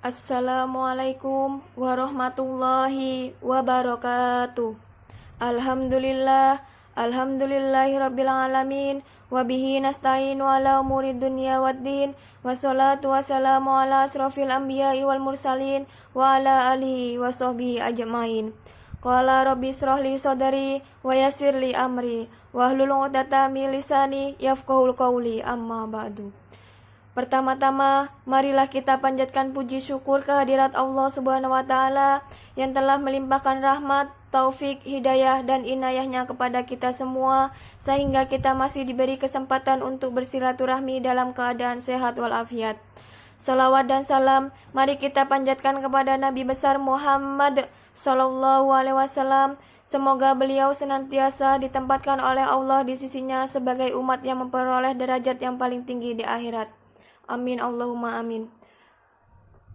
Assalamualaikum warahmatullahi wabarakatuh. Alhamdulillah, alhamdulillahi alamin. Wabihi nasta'inu ala umuri dunya waddin. Wassalatu wassalamu ala asrafil anbiya'i wal mursalin. Wa ala alihi wa sahbihi ajma'in. Qala rabbi israh li sadri wa yassir li amri. Wahlul 'uqdatam min lisani yafqahul qawli, amma ba'du. Pertama-tama, marilah kita panjatkan puji syukur kehadirat Allah Subhanahu wa Ta'ala yang telah melimpahkan rahmat, taufik, hidayah, dan inayahnya kepada kita semua, sehingga kita masih diberi kesempatan untuk bersilaturahmi dalam keadaan sehat walafiat. Salawat dan salam mari kita panjatkan kepada Nabi besar Muhammad Sallallahu Alaihi Wasallam. Semoga beliau senantiasa ditempatkan oleh Allah di sisinya sebagai umat yang memperoleh derajat yang paling tinggi di akhirat. Amin Allahumma amin.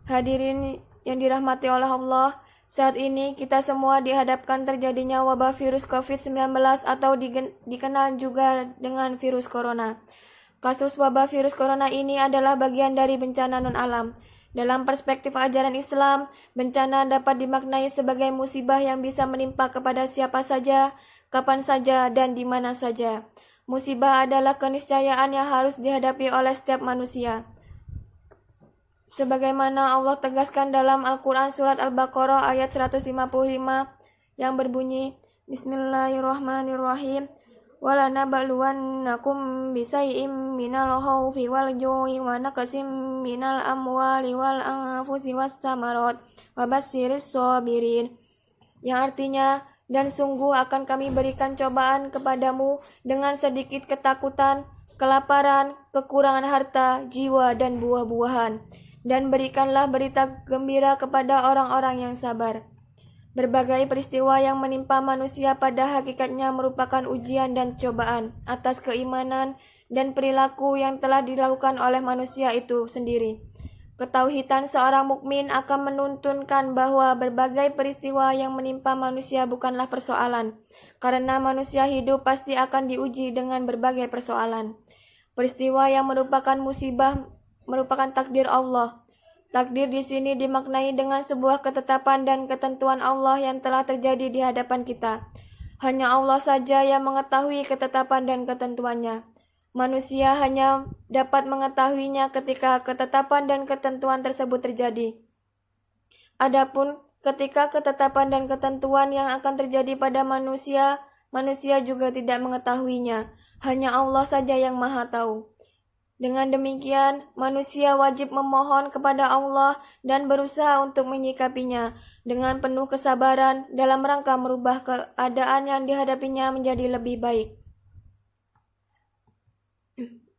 Hadirin yang dirahmati oleh Allah, saat ini kita semua dihadapkan terjadinya wabah virus COVID-19 atau dikenal juga dengan virus corona. Kasus wabah virus corona ini adalah bagian dari bencana non-alam. Dalam perspektif ajaran Islam, bencana dapat dimaknai sebagai musibah yang bisa menimpa kepada siapa saja, kapan saja, dan di mana saja. Musibah adalah keniscayaan yang harus dihadapi oleh setiap manusia. Sebagaimana Allah tegaskan dalam Al-Quran Surat Al-Baqarah ayat 155 yang berbunyi, Bismillahirrahmanirrahim. وَلَنَبْلُوَنَّكُمْ بِشَيْءٍ مِّنَ الْخَوْفِ وَالْجُوعِ وَنَقْصٍ مِّنَ الْأَمْوَالِ وَالْأَنفُسِ وَالثَّمَرَاتِ وَبَشِّرِ الصَّابِرِينَ, yang artinya, dan sungguh akan kami berikan cobaan kepadamu dengan sedikit ketakutan, kelaparan, kekurangan harta, jiwa, dan buah-buahan. Dan berikanlah berita gembira kepada orang-orang yang sabar. Berbagai peristiwa yang menimpa manusia pada hakikatnya merupakan ujian dan cobaan atas keimanan dan perilaku yang telah dilakukan oleh manusia itu sendiri. Ketauhidan seorang mukmin akan menuntunkan bahwa berbagai peristiwa yang menimpa manusia bukanlah persoalan, karena manusia hidup pasti akan diuji dengan berbagai persoalan. Peristiwa yang merupakan musibah merupakan takdir Allah. Takdir di sini dimaknai dengan sebuah ketetapan dan ketentuan Allah yang telah terjadi di hadapan kita. Hanya Allah saja yang mengetahui ketetapan dan ketentuannya. Manusia hanya dapat mengetahuinya ketika ketetapan dan ketentuan tersebut terjadi. Adapun ketika ketetapan dan ketentuan yang akan terjadi pada manusia, manusia juga tidak mengetahuinya. Hanya Allah saja yang Maha Tahu. Dengan demikian, manusia wajib memohon kepada Allah dan berusaha untuk menyikapinya dengan penuh kesabaran dalam rangka merubah keadaan yang dihadapinya menjadi lebih baik.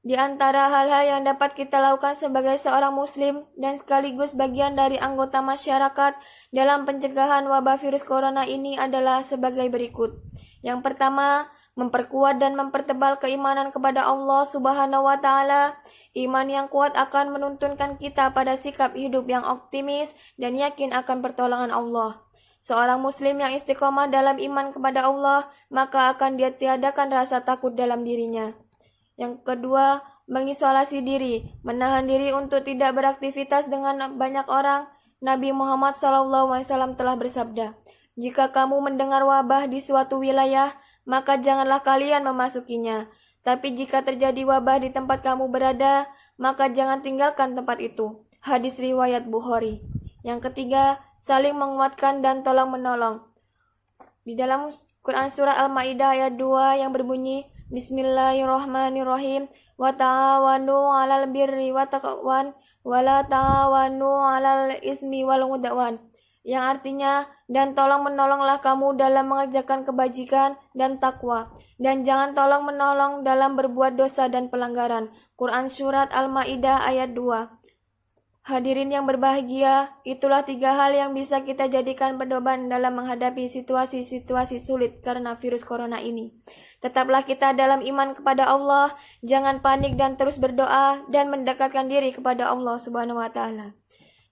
Di antara hal-hal yang dapat kita lakukan sebagai seorang muslim dan sekaligus bagian dari anggota masyarakat dalam pencegahan wabah virus corona ini adalah sebagai berikut. Yang pertama, memperkuat dan mempertebal keimanan kepada Allah Subhanahu wa Ta'ala. Iman yang kuat akan menuntunkan kita pada sikap hidup yang optimis dan yakin akan pertolongan Allah. Seorang muslim yang istiqomah dalam iman kepada Allah, maka akan dia tiadakan rasa takut dalam dirinya. Yang kedua, mengisolasi diri, menahan diri untuk tidak beraktivitas dengan banyak orang. Nabi Muhammad SAW telah bersabda, "Jika kamu mendengar wabah di suatu wilayah, maka janganlah kalian memasukinya. Tapi jika terjadi wabah di tempat kamu berada, maka jangan tinggalkan tempat itu." Hadis riwayat Bukhari. Yang ketiga, saling menguatkan dan tolong menolong. Di dalam Quran Surah Al-Ma'idah ayat 2 yang berbunyi, Bismillahirrahmanirrahim. Wa ta'awanu 'alal birri wa taqwan wa la ta'awanu 'alal ismi wal 'udwan. Yang artinya, dan tolong menolonglah kamu dalam mengerjakan kebajikan dan takwa, dan jangan tolong menolong dalam berbuat dosa dan pelanggaran. Quran Surat Al-Ma'idah ayat 2. Hadirin yang berbahagia, itulah 3 hal yang bisa kita jadikan pedoman dalam menghadapi situasi-situasi sulit karena virus corona ini. Tetaplah kita dalam iman kepada Allah, jangan panik dan terus berdoa dan mendekatkan diri kepada Allah Subhanahu wa Ta'ala.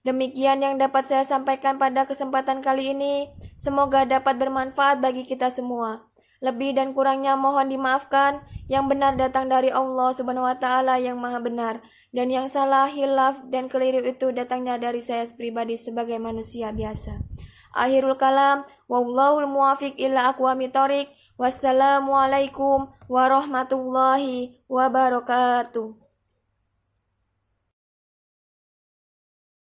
Demikian yang dapat saya sampaikan pada kesempatan kali ini. Semoga dapat bermanfaat bagi kita semua. Lebih dan kurangnya mohon dimaafkan. Yang benar datang dari Allah Subhanahu wa taala yang Maha benar, dan yang salah, hilaf dan keliru itu datangnya dari saya pribadi sebagai manusia biasa. Akhirul kalam, wallahul muwafiq ila aqwamit thoriq. Wassalamualaikum warahmatullahi wabarakatuh.